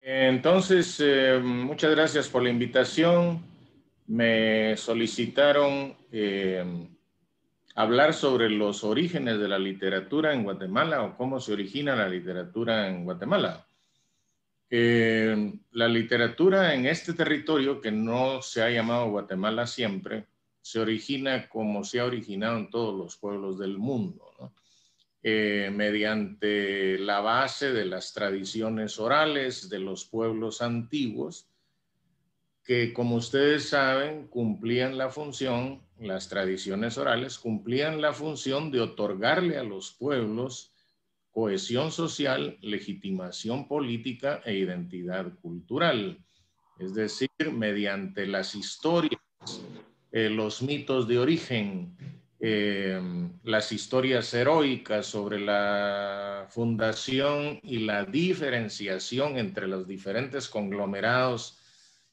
Entonces, muchas gracias por la invitación. Me solicitaron hablar sobre los orígenes de la literatura en Guatemala o cómo se origina la literatura en Guatemala. La literatura en este territorio, que no se ha llamado Guatemala siempre, se origina como se ha originado en todos los pueblos del mundo, ¿no? Mediante la base de las tradiciones orales de los pueblos antiguos, que como ustedes saben, cumplían la función, las tradiciones orales cumplían la función de otorgarle a los pueblos cohesión social, legitimación política e identidad cultural. Es decir, mediante las historias, los mitos de origen, las historias heroicas sobre la fundación y la diferenciación entre los diferentes conglomerados,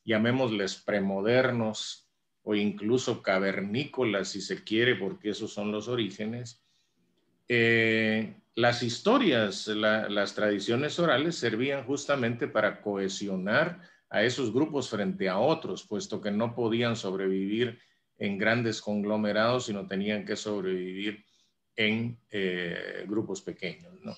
llamémosles premodernos o incluso cavernícolas, si se quiere, porque esos son los orígenes. Las historias, las tradiciones orales servían justamente para cohesionar a esos grupos frente a otros, puesto que no podían sobrevivir en grandes conglomerados, sino tenían que sobrevivir en grupos pequeños, ¿no?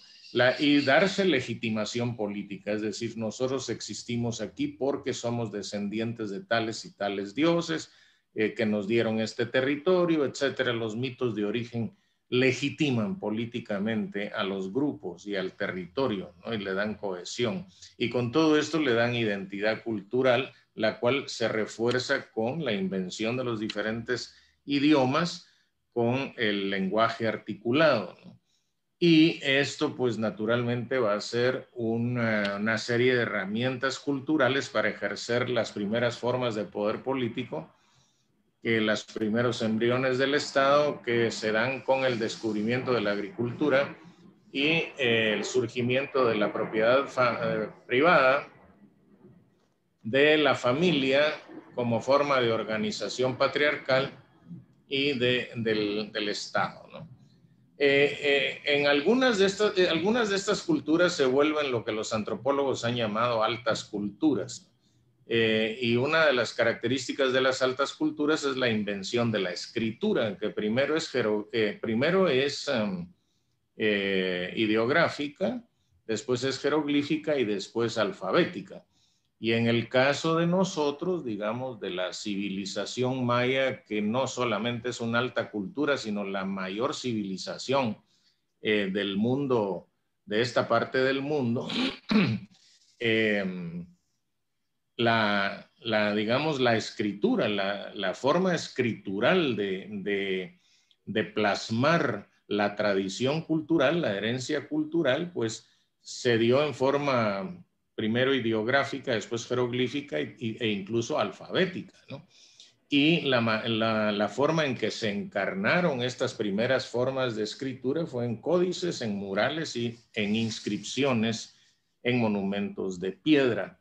Y darse legitimación política, es decir, nosotros existimos aquí porque somos descendientes de tales y tales dioses que nos dieron este territorio, etcétera. Los mitos de origen legitiman políticamente a los grupos y al territorio, ¿no? Y le dan cohesión. Y con todo esto le dan identidad cultural, la cual se refuerza con la invención de los diferentes idiomas, con el lenguaje articulado, ¿no? Y esto pues naturalmente va a ser una serie de herramientas culturales para ejercer las primeras formas de poder político, los primeros embriones del Estado que se dan con el descubrimiento de la agricultura y el surgimiento de la propiedad privada, de la familia como forma de organización patriarcal y del Estado, ¿no? En algunas de estas culturas se vuelven lo que los antropólogos han llamado altas culturas. Y una de las características de las altas culturas es la invención de la escritura, que primero es ideográfica, después es jeroglífica y después alfabética. Y en el caso de nosotros, digamos, de la civilización maya, que no solamente es una alta cultura, sino la mayor civilización del mundo, de esta parte del mundo, digamos, la escritura, la forma escritural de plasmar la tradición cultural, la herencia cultural, pues se dio en forma primero ideográfica, después jeroglífica e incluso alfabética, ¿no? Y la forma en que se encarnaron estas primeras formas de escritura fue en códices, en murales y en inscripciones en monumentos de piedra.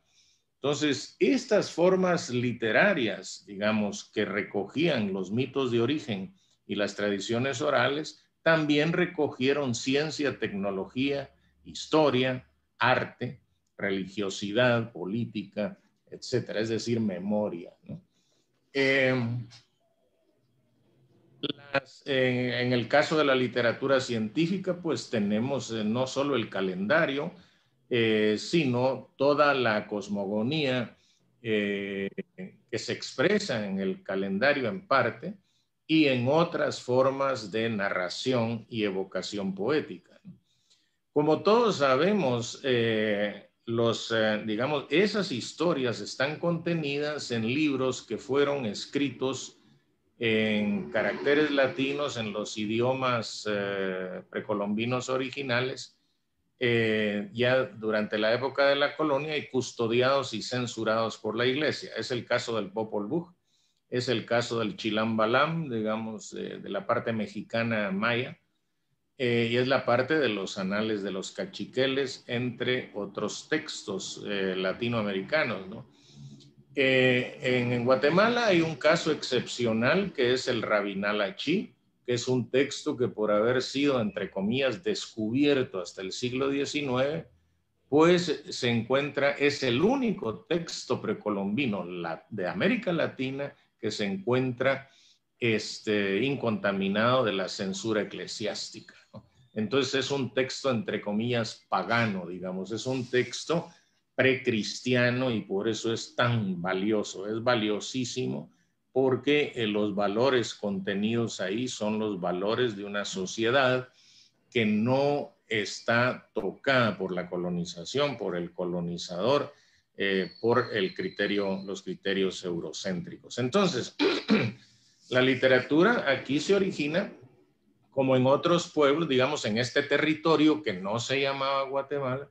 Entonces, estas formas literarias, digamos, que recogían los mitos de origen y las tradiciones orales, también recogieron ciencia, tecnología, historia, arte, religiosidad, política, etcétera, es decir, memoria, ¿no? En el caso de la literatura científica, pues tenemos no solo el calendario, sino toda la cosmogonía que se expresa en el calendario en parte y en otras formas de narración y evocación poética. Como todos sabemos, digamos, esas historias están contenidas en libros que fueron escritos en caracteres latinos en los idiomas precolombinos originales, ya durante la época de la colonia y custodiados y censurados por la iglesia. Es el caso del Popol Vuh, es el caso del Chilam Balam, digamos, de la parte mexicana maya, y es la parte de los anales de los cachiqueles, entre otros textos latinoamericanos, ¿no? En Guatemala hay un caso excepcional que es el Rabinal-Achí, que es un texto que por haber sido, entre comillas, descubierto hasta el siglo XIX, pues se encuentra, es el único texto precolombino de América Latina que se encuentra incontaminado de la censura eclesiástica, ¿no? Entonces es un texto, entre comillas, pagano, digamos, es un texto precristiano y por eso es tan valioso, es valiosísimo porque los valores contenidos ahí son los valores de una sociedad que no está tocada por la colonización, por el colonizador, por los criterios eurocéntricos. Entonces, la literatura aquí se origina, como en otros pueblos, digamos, en este territorio que no se llamaba Guatemala,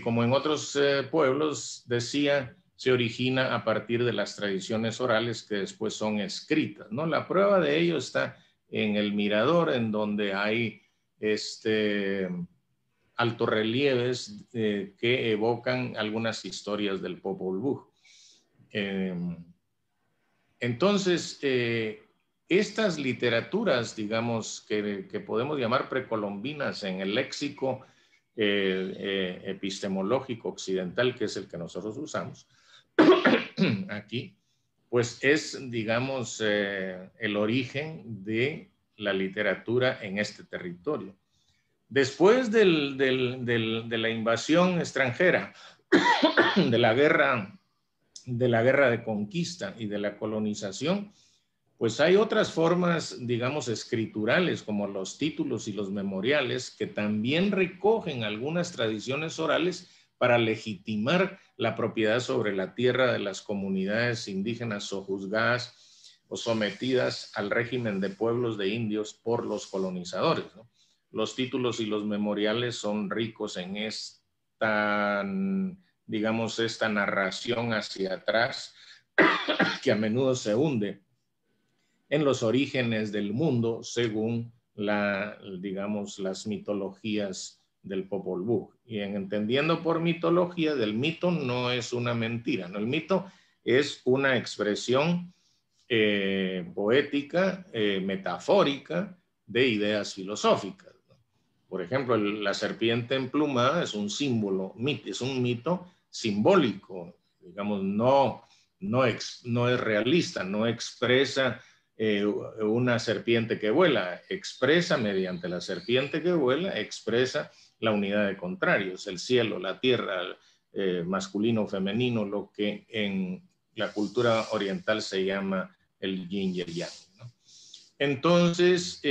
como en otros pueblos, decía, se origina a partir de las tradiciones orales que después son escritas, ¿no? La prueba de ello está en el Mirador, en donde hay altorrelieves que evocan algunas historias del Popol Vuh. Entonces, estas literaturas, digamos, que podemos llamar precolombinas en el léxico epistemológico occidental, que es el que nosotros usamos aquí, pues es, digamos, el origen de la literatura en este territorio. Después de la invasión extranjera, de la guerra de conquista y de la colonización, pues hay otras formas, digamos, escriturales, como los títulos y los memoriales, que también recogen algunas tradiciones orales para legitimar la propiedad sobre la tierra de las comunidades indígenas sojuzgadas o sometidas al régimen de pueblos de indios por los colonizadores, ¿no? Los títulos y los memoriales son ricos en esta, digamos, esta narración hacia atrás que a menudo se hunde en los orígenes del mundo según digamos, las mitologías del Popol Vuh. Y entendiendo por mitología, del mito no es una mentira, ¿no? El mito es una expresión poética, metafórica de ideas filosóficas, ¿no? Por ejemplo, la serpiente emplumada es un símbolo, es un mito simbólico, digamos, no es realista, no expresa una serpiente que vuela, expresa mediante la serpiente que vuela, expresa la unidad de contrarios, el cielo, la tierra, masculino, femenino, lo que en la cultura oriental se llama el yin y el yang, ¿no? Entonces,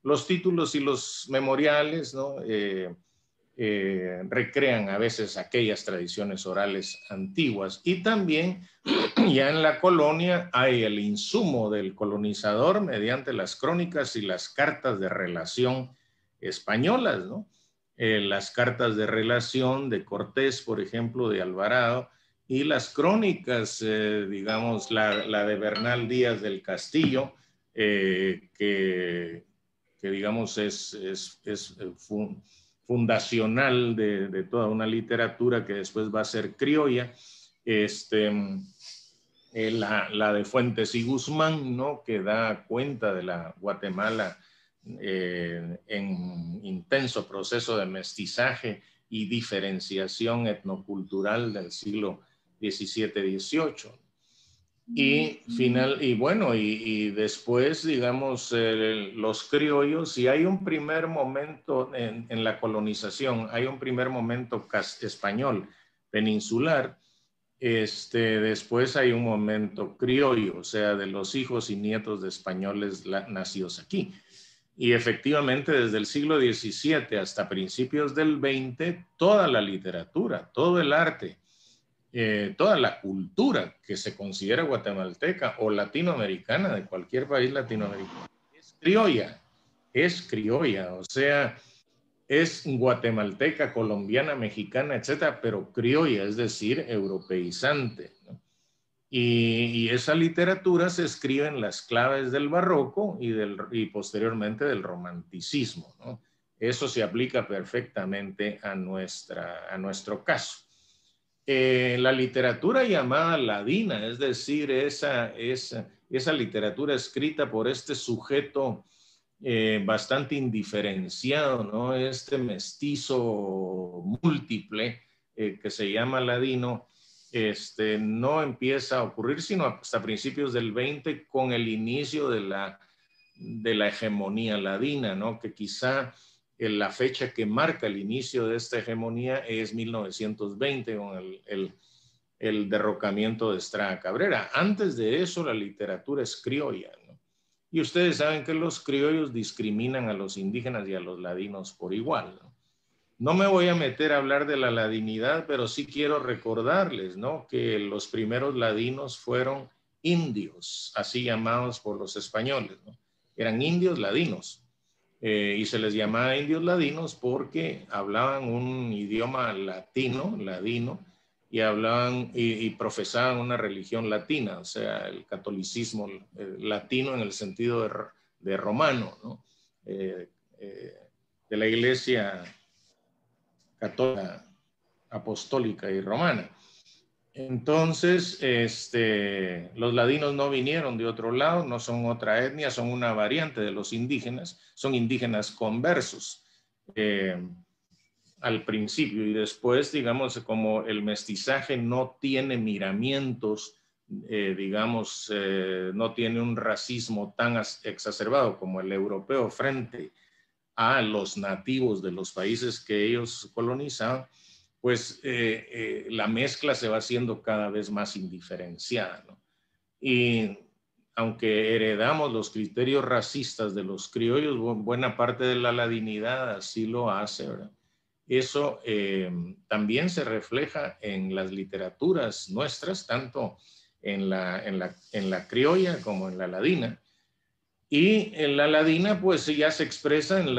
los títulos y los memoriales, ¿no? Recrean a veces aquellas tradiciones orales antiguas y también ya en la colonia hay el insumo del colonizador mediante las crónicas y las cartas de relación españolas, ¿no? Las cartas de relación de Cortés, por ejemplo, de Alvarado, y las crónicas, digamos, la de Bernal Díaz del Castillo, que digamos es fundacional de toda una literatura que después va a ser criolla, la de Fuentes y Guzmán, ¿no? Que da cuenta de la Guatemala en intenso proceso de mestizaje y diferenciación etnocultural del siglo XVII-XVIII. Y después, digamos, los criollos, y hay un primer momento en la colonización, hay un primer momento español, peninsular, después hay un momento criollo, o sea, de los hijos y nietos de españoles nacidos aquí. Y efectivamente, desde el siglo XVII hasta principios del XX, toda la literatura, todo el arte, toda la cultura que se considera guatemalteca o latinoamericana, de cualquier país latinoamericano, es criolla, o sea, es guatemalteca, colombiana, mexicana, etcétera, pero criolla, es decir, europeizante, ¿no? Y esa literatura se escribe en las claves del barroco y posteriormente del romanticismo, ¿no? Eso se aplica perfectamente a nuestro caso. La literatura llamada ladina, es decir, esa literatura escrita por este sujeto bastante indiferenciado, ¿no? Este mestizo múltiple que se llama ladino, no empieza a ocurrir sino hasta principios del 20 con el inicio de la hegemonía ladina, ¿no? Que quizá la fecha que marca el inicio de esta hegemonía es 1920 con el derrocamiento de Estrada Cabrera. Antes de eso la literatura es criolla, ¿no? Y ustedes saben que los criollos discriminan a los indígenas y a los ladinos por igual, ¿no? No me voy a meter a hablar de la ladinidad, pero sí quiero recordarles, ¿no? Que los primeros ladinos fueron indios, así llamados por los españoles, ¿no? Eran indios ladinos. Y se les llamaba indios ladinos porque hablaban un idioma ladino, y hablaban y profesaban una religión latina, o sea, el catolicismo latino en el sentido de romano, ¿no? De la iglesia católica, apostólica y romana. Entonces, los ladinos no vinieron de otro lado, no son otra etnia, son una variante de los indígenas, son indígenas conversos al principio, y después, digamos, como el mestizaje no tiene miramientos, digamos, no tiene un racismo tan exacerbado como el europeo frente a los nativos de los países que ellos colonizaban, pues la mezcla se va haciendo cada vez más indiferenciada, ¿no? Y aunque heredamos los criterios racistas de los criollos, buena parte de la ladinidad así lo hace, ¿verdad? Eso también se refleja en las literaturas nuestras, tanto en la criolla como en la ladina. Y en la ladina, pues ya se expresa en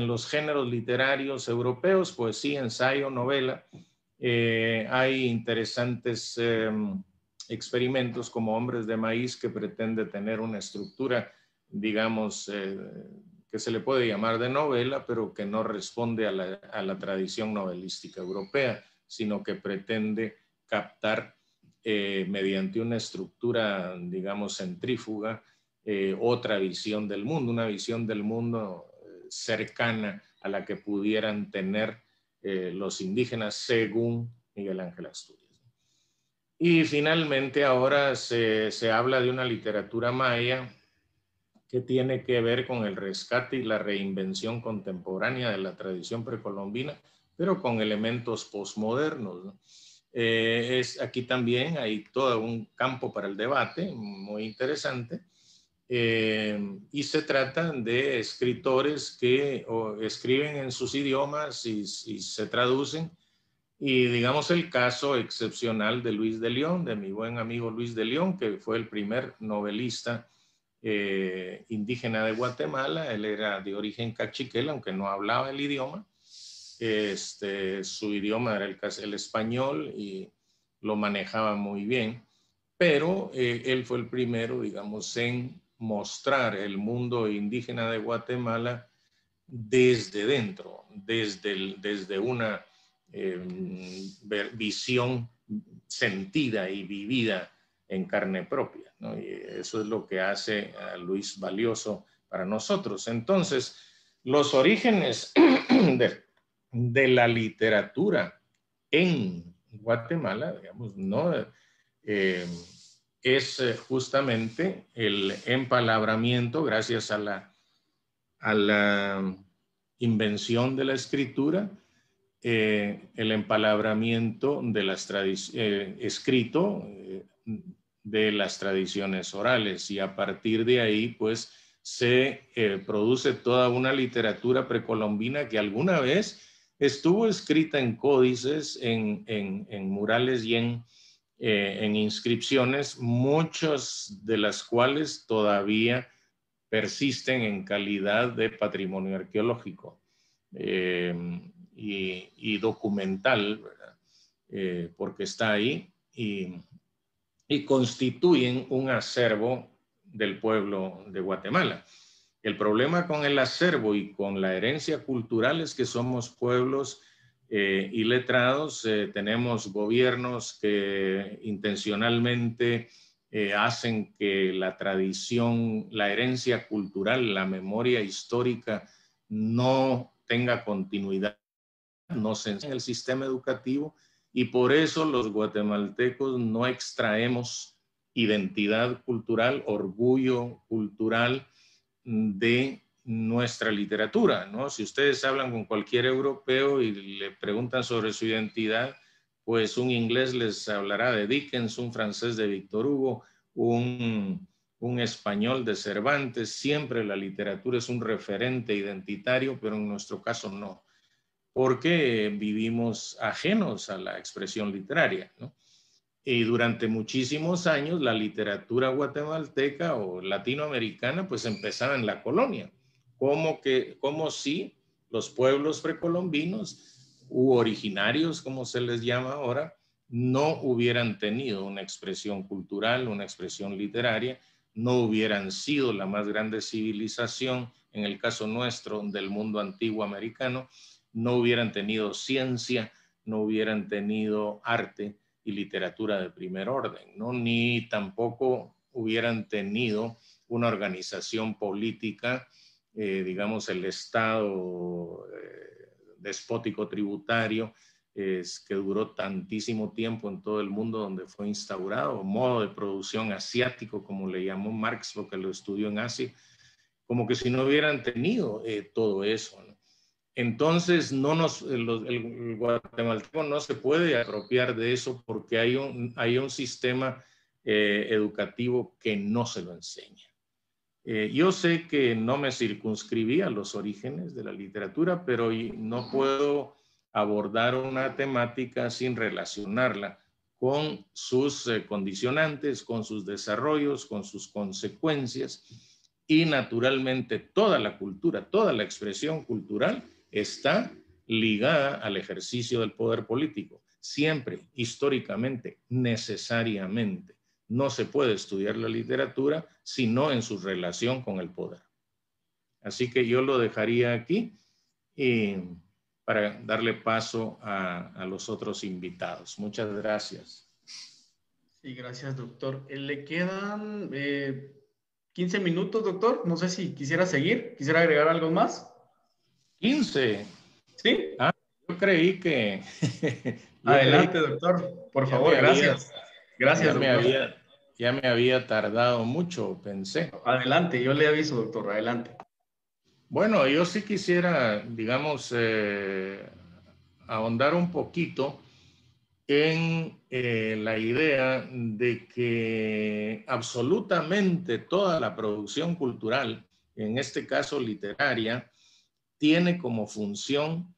los géneros literarios europeos, poesía, ensayo, novela. Hay interesantes experimentos como Hombres de Maíz, que pretende tener una estructura, digamos, que se le puede llamar de novela, pero que no responde a la tradición novelística europea, sino que pretende captar mediante una estructura, digamos, centrífuga, otra visión del mundo, una visión del mundo cercana a la que pudieran tener los indígenas según Miguel Ángel Asturias. Y finalmente ahora se habla de una literatura maya que tiene que ver con el rescate y la reinvención contemporánea de la tradición precolombina, pero con elementos posmodernos, ¿no? Aquí también hay todo un campo para el debate muy interesante. Y se trata de escritores que escriben en sus idiomas y se traducen. Y digamos el caso excepcional de Luis de León, de mi buen amigo Luis de León, que fue el primer novelista indígena de Guatemala. Él era de origen cachiquel, aunque no hablaba el idioma. Su idioma era el español y lo manejaba muy bien. Pero él fue el primero, digamos, en mostrar el mundo indígena de Guatemala desde dentro, desde una visión sentida y vivida en carne propia, ¿no? Y eso es lo que hace a Luis valioso para nosotros. Entonces, los orígenes de la literatura en Guatemala, digamos, ¿no? Es justamente el empalabramiento gracias a la invención de la escritura, el empalabramiento de las escrito de las tradiciones orales, y a partir de ahí pues se produce toda una literatura precolombina que alguna vez estuvo escrita en códices, en murales y en inscripciones, muchas de las cuales todavía persisten en calidad de patrimonio arqueológico y documental, ¿verdad? Porque está ahí y constituyen un acervo del pueblo de Guatemala. El problema con el acervo y con la herencia cultural es que somos pueblos iletrados, tenemos gobiernos que intencionalmente hacen que la tradición, la herencia cultural, la memoria histórica no tenga continuidad, no se enseña en el sistema educativo, y por eso los guatemaltecos no extraemos identidad cultural, orgullo cultural de nuestra literatura, ¿no? Si ustedes hablan con cualquier europeo y le preguntan sobre su identidad, pues un inglés les hablará de Dickens, un francés de Víctor Hugo, un español de Cervantes. Siempre la literatura es un referente identitario, pero en nuestro caso no, porque vivimos ajenos a la expresión literaria, ¿no? Y durante muchísimos años la literatura guatemalteca o latinoamericana pues empezaba en la colonia, como si los pueblos precolombinos u originarios, como se les llama ahora, no hubieran tenido una expresión cultural, una expresión literaria, no hubieran sido la más grande civilización, en el caso nuestro, del mundo antiguo americano, no hubieran tenido ciencia, no hubieran tenido arte y literatura de primer orden, ¿no? Ni tampoco hubieran tenido una organización política, digamos el Estado despótico tributario, que duró tantísimo tiempo en todo el mundo donde fue instaurado, modo de producción asiático, como le llamó Marx, porque lo estudió en Asia, como que si no hubieran tenido todo eso, ¿no? Entonces, el guatemalteco no se puede apropiar de eso porque hay un sistema educativo que no se lo enseña. Yo sé que no me circunscribí a los orígenes de la literatura, pero no puedo abordar una temática sin relacionarla con sus condicionantes, con sus desarrollos, con sus consecuencias, y naturalmente toda la cultura, toda la expresión cultural está ligada al ejercicio del poder político, siempre, históricamente, necesariamente. No se puede estudiar la literatura sino en su relación con el poder. Así que yo lo dejaría aquí para darle paso a los otros invitados. Muchas gracias. Sí, gracias, doctor. Le quedan 15 minutos, doctor. No sé si quisiera seguir. ¿Quisiera agregar algo más? 15. ¿Sí? Ah, yo creí que... Adelante, doctor. Por ya favor, me había, gracias. Gracias, doctor. ya me había tardado mucho, pensé. Adelante, yo le aviso, doctor. Adelante. Bueno, yo sí quisiera, digamos, ahondar un poquito en la idea de que absolutamente toda la producción cultural, en este caso literaria, tiene como función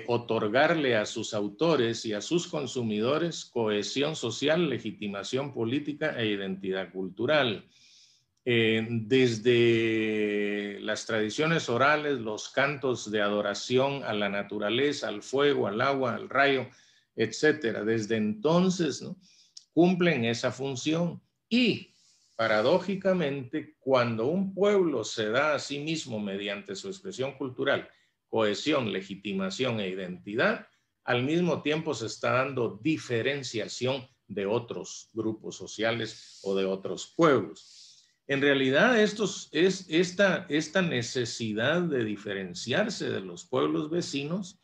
otorgarle a sus autores y a sus consumidores cohesión social, legitimación política e identidad cultural. Desde las tradiciones orales, los cantos de adoración a la naturaleza, al fuego, al agua, al rayo, etcétera. Desde entonces, ¿no?, cumplen esa función, y paradójicamente, cuando un pueblo se da a sí mismo mediante su expresión cultural cohesión, legitimación e identidad, al mismo tiempo se está dando diferenciación de otros grupos sociales o de otros pueblos. En realidad, esta necesidad de diferenciarse de los pueblos vecinos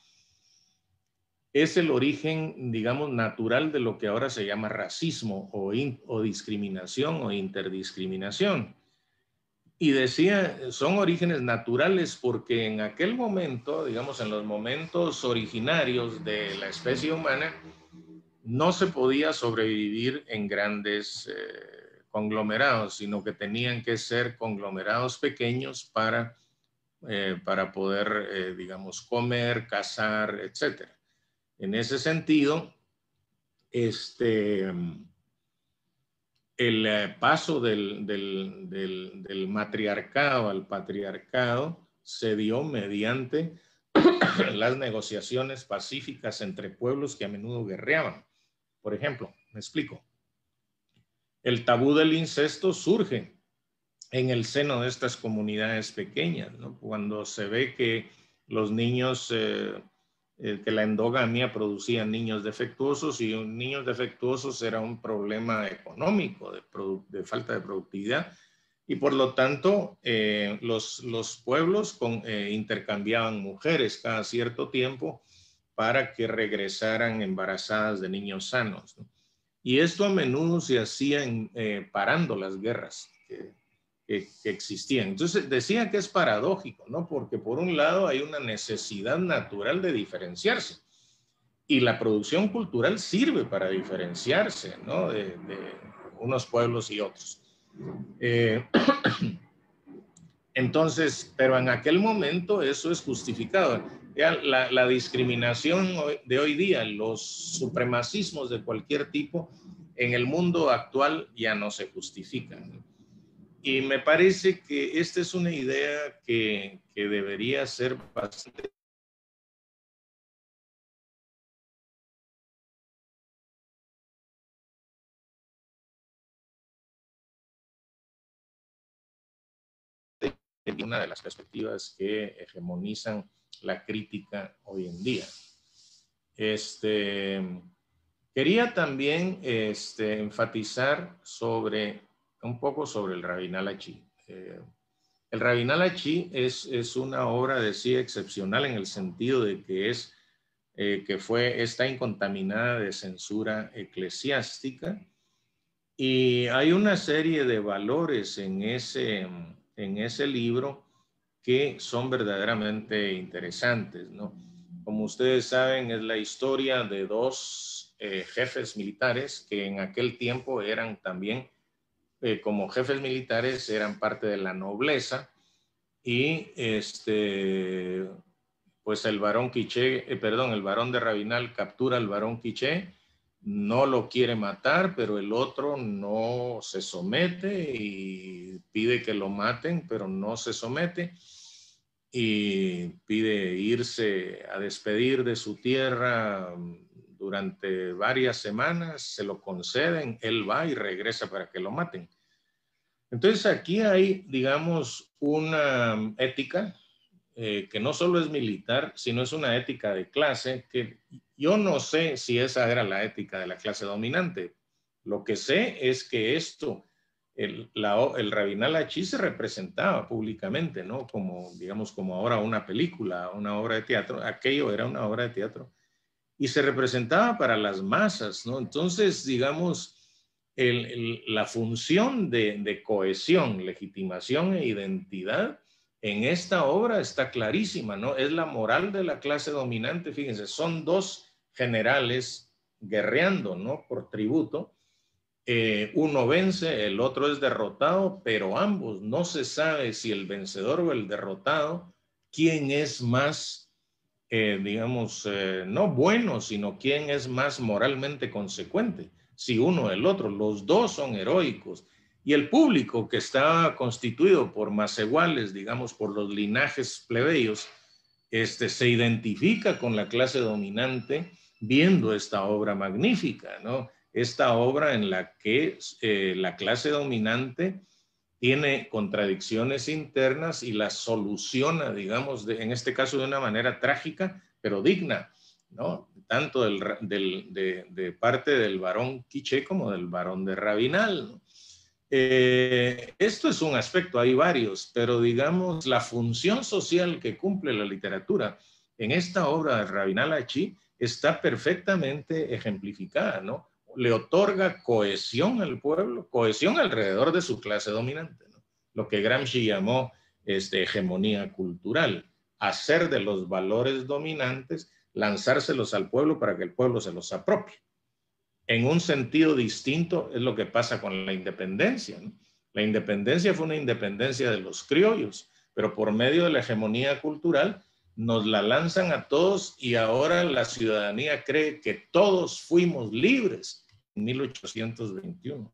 es el origen, digamos, natural de lo que ahora se llama racismo o discriminación o interdiscriminación. Y decía, son orígenes naturales porque en aquel momento, digamos, en los momentos originarios de la especie humana, no se podía sobrevivir en grandes conglomerados, sino que tenían que ser conglomerados pequeños para poder, digamos, comer, cazar, etc. En ese sentido, el paso del matriarcado al patriarcado se dio mediante las negociaciones pacíficas entre pueblos que a menudo guerreaban. Por ejemplo, me explico. El tabú del incesto surge en el seno de estas comunidades pequeñas, ¿no? Cuando se ve que los niños que la endogamia producía niños defectuosos, y niños defectuosos era un problema económico de falta de productividad, y por lo tanto los pueblos intercambiaban mujeres cada cierto tiempo para que regresaran embarazadas de niños sanos, ¿no? Y esto a menudo se hacía parando las guerras que existían. Entonces decía que es paradójico, ¿no? Porque por un lado hay una necesidad natural de diferenciarse, y la producción cultural sirve para diferenciarse, ¿no? De unos pueblos y otros. Entonces, pero en aquel momento eso es justificado. Ya la discriminación de hoy día, los supremacismos de cualquier tipo en el mundo actual ya no se justifican. Y me parece que esta es una idea que debería ser bastante una de las perspectivas que hegemonizan la crítica hoy en día. Quería también enfatizar un poco sobre el Rabin al-Achí. El Rabin al-Achí es una obra de sí excepcional en el sentido de que está incontaminada de censura eclesiástica, y hay una serie de valores en ese libro que son verdaderamente interesantes, ¿no? Como ustedes saben, es la historia de dos jefes militares que en aquel tiempo eran también, como jefes militares, eran parte de la nobleza, y pues el barón el barón de Rabinal captura al barón Quiché, no lo quiere matar, pero el otro no se somete y pide que lo maten, pero no se somete, y pide irse a despedir de su tierra durante varias semanas. Se lo conceden, él va y regresa para que lo maten. Entonces aquí hay, digamos, una ética que no solo es militar, sino es una ética de clase, que yo no sé si esa era la ética de la clase dominante. Lo que sé es que el Rabin al-Achí se representaba públicamente, ¿no? Como, digamos, como ahora una película, una obra de teatro. Aquello era una obra de teatro y se representaba para las masas, ¿no? Entonces, digamos, la función de cohesión, legitimación e identidad en esta obra está clarísima, ¿no? Es la moral de la clase dominante. Fíjense, son dos generales guerreando, ¿no? Por tributo. Uno vence, el otro es derrotado, pero ambos no se sabe si el vencedor o el derrotado, quién es más, digamos, no bueno, sino quién es más moralmente consecuente. Si uno o el otro, los dos son heroicos. Y el público, que está constituido por maseguales, digamos, por los linajes plebeyos, se identifica con la clase dominante viendo esta obra magnífica, ¿no? Esta obra en la que la clase dominante tiene contradicciones internas y las soluciona, digamos, en este caso de una manera trágica, pero digna, ¿no? Tanto de parte del barón Quiché como del barón de Rabinal, ¿no? Esto es un aspecto, hay varios, pero digamos, la función social que cumple la literatura en esta obra de Rabin al-Achí está perfectamente ejemplificada, ¿no? Le otorga cohesión al pueblo, cohesión alrededor de su clase dominante, ¿no? Lo que Gramsci llamó hegemonía cultural, hacer de los valores dominantes, lanzárselos al pueblo para que el pueblo se los apropie. En un sentido distinto es lo que pasa con la independencia, ¿no? La independencia fue una independencia de los criollos, pero por medio de la hegemonía cultural nos la lanzan a todos, y ahora la ciudadanía cree que todos fuimos libres en 1821.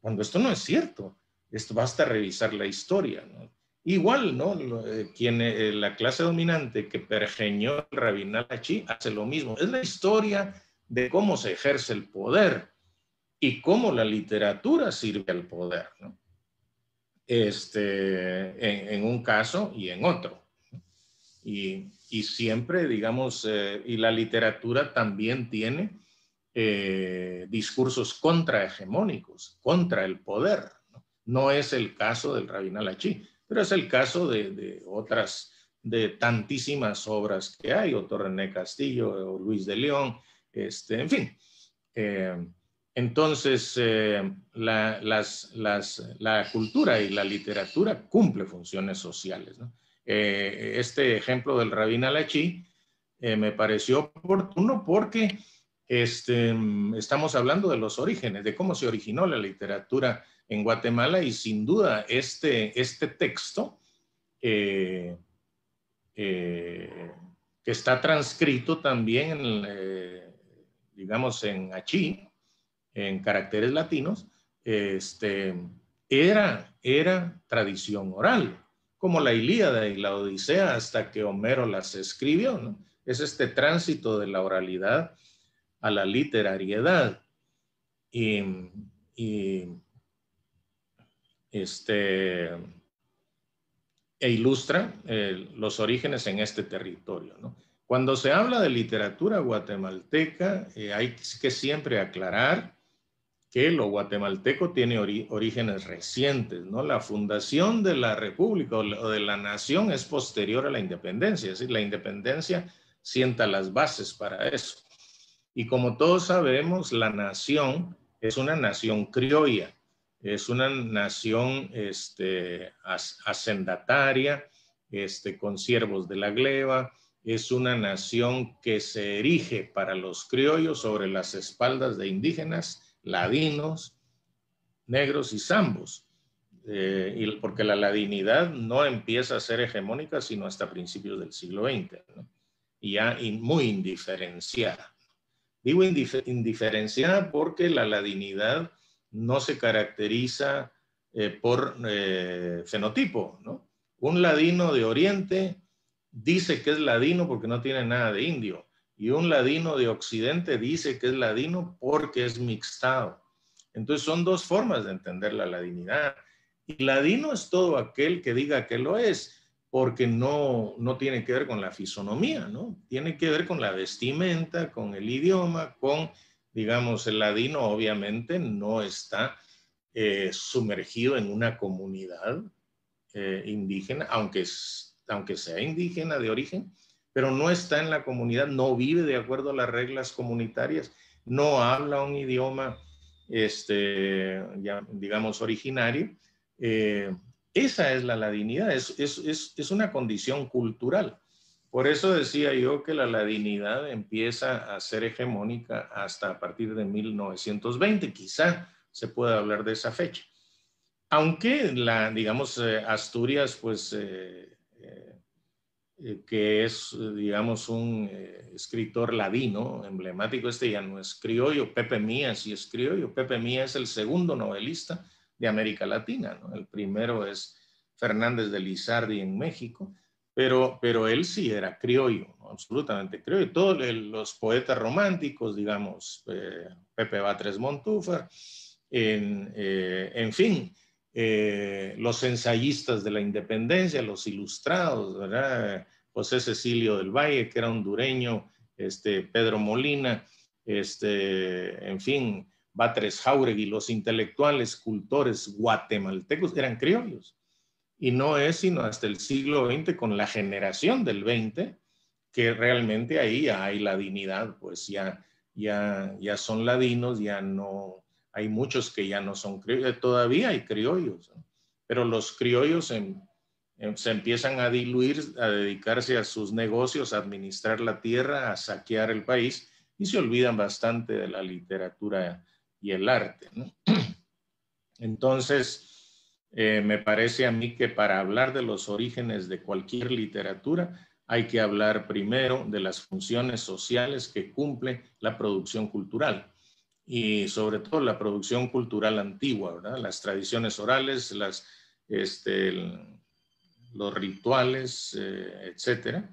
Cuando esto no es cierto, esto basta revisar la historia, ¿no? Igual, ¿no? La clase dominante que pergeñó el Rabin al-Achí hace lo mismo. Es la historia de cómo se ejerce el poder y cómo la literatura sirve al poder, ¿no? En un caso y en otro. Y siempre, digamos, y la literatura también tiene discursos contrahegemónicos, contra el poder, ¿no? No es el caso del Rabin al-Achí, pero es el caso de otras, de tantísimas obras que hay, o René Castillo, o Luis de León, en fin. Entonces, la cultura y la literatura cumple funciones sociales, ¿no? Este ejemplo del Rabin al-Achí me pareció oportuno porque estamos hablando de los orígenes, de cómo se originó la literatura en Guatemala, y sin duda este texto que está transcrito también digamos, en achí, en caracteres latinos, era tradición oral, como la Ilíada y la Odisea hasta que Homero las escribió, ¿no? Es este tránsito de la oralidad a la literariedad. Y ilustra los orígenes en este territorio, ¿no? Cuando se habla de literatura guatemalteca, hay que siempre aclarar que lo guatemalteco tiene orígenes recientes, ¿no? La fundación de la República o de la nación es posterior a la independencia, es decir, la independencia sienta las bases para eso. Y como todos sabemos, la nación es una nación criolla, es una nación hacendataria, con siervos de la gleba, es una nación que se erige para los criollos sobre las espaldas de indígenas, ladinos, negros y zambos, porque la ladinidad no empieza a ser hegemónica sino hasta principios del siglo XX, ¿no? Y ya muy indiferenciada. Digo indiferenciada porque la ladinidad no se caracteriza por fenotipo, ¿no? Un ladino de Oriente dice que es ladino porque no tiene nada de indio, y un ladino de Occidente dice que es ladino porque es mixtado. Entonces son dos formas de entender la ladinidad. Y ladino es todo aquel que diga que lo es, porque no tiene que ver con la fisonomía, ¿no? Tiene que ver con la vestimenta, con el idioma, con, digamos, el ladino obviamente no está sumergido en una comunidad indígena, aunque sea indígena de origen, pero no está en la comunidad, no vive de acuerdo a las reglas comunitarias, no habla un idioma, ya, digamos, originario. Esa es la ladinidad, es una condición cultural. Por eso decía yo que la ladinidad empieza a ser hegemónica hasta a partir de 1920, quizá se pueda hablar de esa fecha. Aunque digamos, Asturias, pues, que es, digamos, un escritor ladino emblemático, ya no es criollo. Pepe Mía sí es criollo. Pepe Mía es el segundo novelista de América Latina, ¿no? El primero es Fernández de Lizardi en México, pero él sí era criollo, ¿no? Absolutamente criollo. Todos los poetas románticos, digamos, Pepe Batres Montúfar, en fin, los ensayistas de la independencia, los ilustrados, ¿verdad? José Cecilio del Valle, que era hondureño, Pedro Molina, en fin, Batres Jauregui, los intelectuales, cultores guatemaltecos eran criollos. Y no es sino hasta el siglo XX, con la generación del XX, que realmente ahí ya hay ladinidad, pues ya son ladinos, ya no, hay muchos que ya no son criollos, todavía hay criollos, ¿no? Pero los criollos se empiezan a diluir, a dedicarse a sus negocios, a administrar la tierra, a saquear el país, y se olvidan bastante de la literatura y el arte, ¿no? Entonces, me parece a mí que para hablar de los orígenes de cualquier literatura hay que hablar primero de las funciones sociales que cumple la producción cultural, y sobre todo la producción cultural antigua, ¿verdad? Las tradiciones orales, los rituales, etcétera,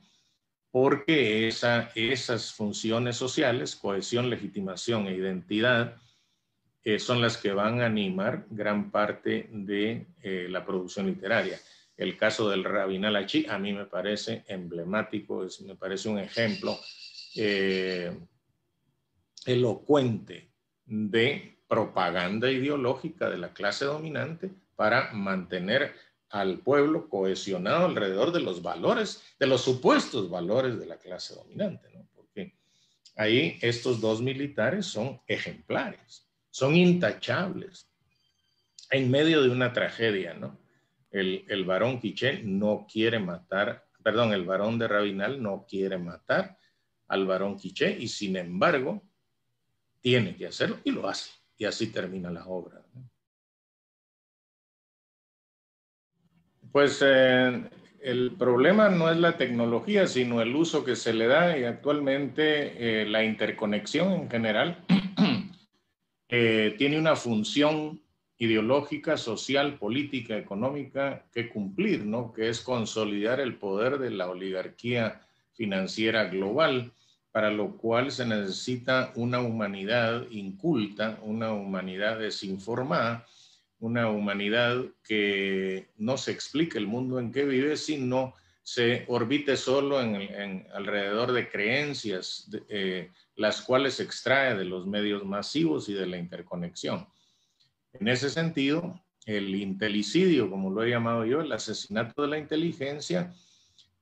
porque esas funciones sociales, cohesión, legitimación e identidad, son las que van a animar gran parte de la producción literaria. El caso del Rabinal Achí a mí me parece emblemático, me parece un ejemplo elocuente de propaganda ideológica de la clase dominante para mantener al pueblo cohesionado alrededor de los valores, de los supuestos valores de la clase dominante, ¿no? Porque ahí estos dos militares son ejemplares, son intachables en medio de una tragedia, ¿no? El barón Quiché no quiere matar, perdón, el barón de Rabinal no quiere matar al barón Quiché y sin embargo tiene que hacerlo y lo hace. Y así termina la obra, ¿no? Pues el problema no es la tecnología, sino el uso que se le da y actualmente la interconexión en general tiene una función ideológica, social, política, económica que cumplir, ¿no? Que es consolidar el poder de la oligarquía financiera global, para lo cual se necesita una humanidad inculta, una humanidad desinformada, una humanidad que no se explique el mundo en que vive, sino se orbite solo alrededor de creencias, las cuales extrae de los medios masivos y de la interconexión. En ese sentido, el intelicidio, como lo he llamado yo, el asesinato de la inteligencia,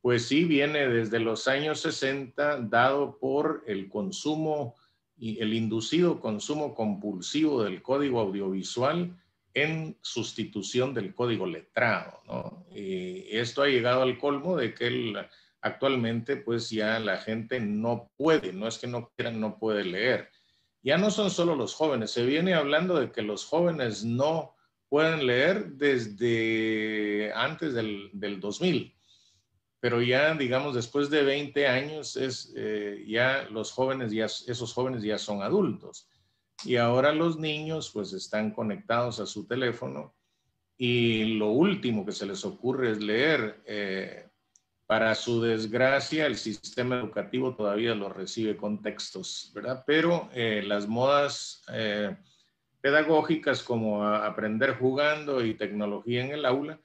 pues sí viene desde los años 60, dado por el consumo y el inducido consumo compulsivo del código audiovisual en sustitución del código letrado, ¿no? Y esto ha llegado al colmo de que actualmente pues ya la gente no puede, no es que no quieran, no puede leer. Ya no son solo los jóvenes, se viene hablando de que los jóvenes no pueden leer desde antes del 2000, pero ya digamos después de 20 años ya los jóvenes, esos jóvenes ya son adultos. Y ahora los niños pues están conectados a su teléfono y lo último que se les ocurre es leer. Para su desgracia, el sistema educativo todavía lo recibe con textos, ¿verdad? Pero las modas pedagógicas como aprender jugando y tecnología en el aula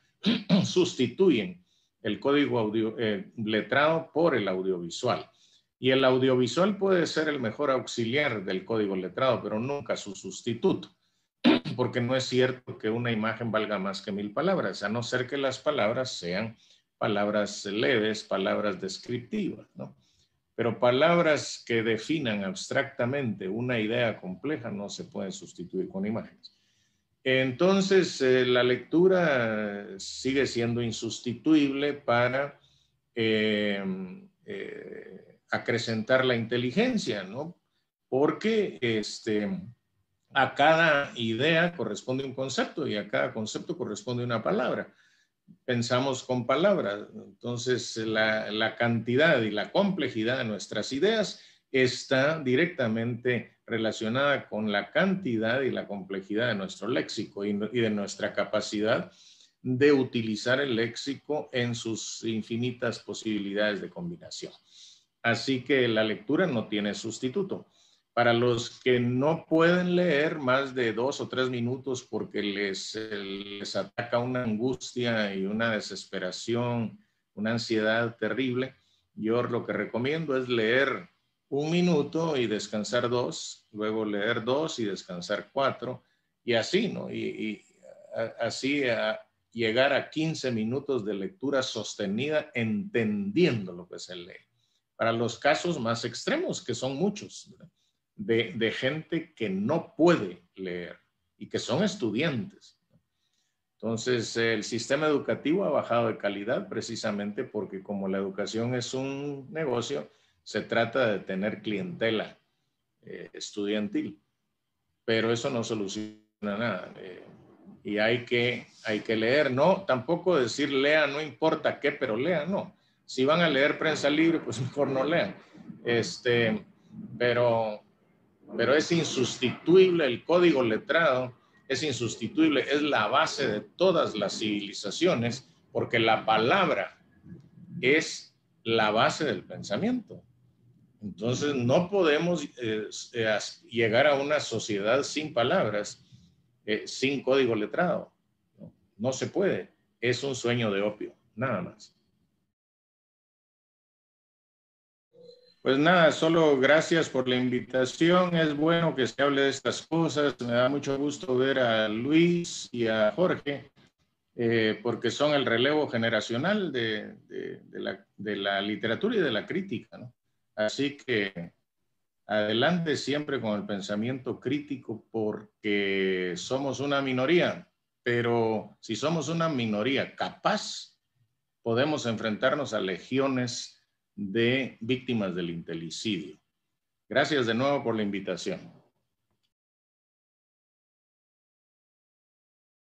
sustituyen el código letrado por el audiovisual. Y el audiovisual puede ser el mejor auxiliar del código letrado, pero nunca su sustituto, porque no es cierto que una imagen valga más que 1000 palabras, a no ser que las palabras sean palabras leves, palabras descriptivas, ¿no? Pero palabras que definan abstractamente una idea compleja no se pueden sustituir con imágenes. Entonces, la lectura sigue siendo insustituible para acrecentar la inteligencia, ¿no? Porque a cada idea corresponde un concepto y a cada concepto corresponde una palabra. Pensamos con palabras, entonces la cantidad y la complejidad de nuestras ideas está directamente relacionada con la cantidad y la complejidad de nuestro léxico y de nuestra capacidad de utilizar el léxico en sus infinitas posibilidades de combinación. Así que la lectura no tiene sustituto. Para los que no pueden leer más de 2 o 3 minutos porque les ataca una angustia y una desesperación, una ansiedad terrible, yo lo que recomiendo es leer 1 minuto y descansar 2, luego leer 2 y descansar 4, y así, ¿no? Y así llegar a 15 minutos de lectura sostenida entendiendo lo que se lee. Para los casos más extremos, que son muchos, ¿verdad? De gente que no puede leer y que son estudiantes. Entonces, el sistema educativo ha bajado de calidad precisamente porque como la educación es un negocio, se trata de tener clientela estudiantil, pero eso no soluciona nada. Y hay que leer, no, tampoco decir lea, no importa qué, pero lea, no. Si van a leer prensa libre, pues mejor no lean. Pero es insustituible el código letrado, es insustituible, es la base de todas las civilizaciones, porque la palabra es la base del pensamiento. Entonces no podemos llegar a una sociedad sin palabras, sin código letrado. No se puede. es un sueño de opio, nada más. Pues nada, solo gracias por la invitación. Es bueno que se hable de estas cosas. Me da mucho gusto ver a Luis y a Jorge, porque son el relevo generacional de la literatura y de la crítica, ¿no? Así que adelante siempre con el pensamiento crítico, porque somos una minoría, pero si somos una minoría capaz, podemos enfrentarnos a legiones de víctimas del intelicidio. Gracias de nuevo por la invitación.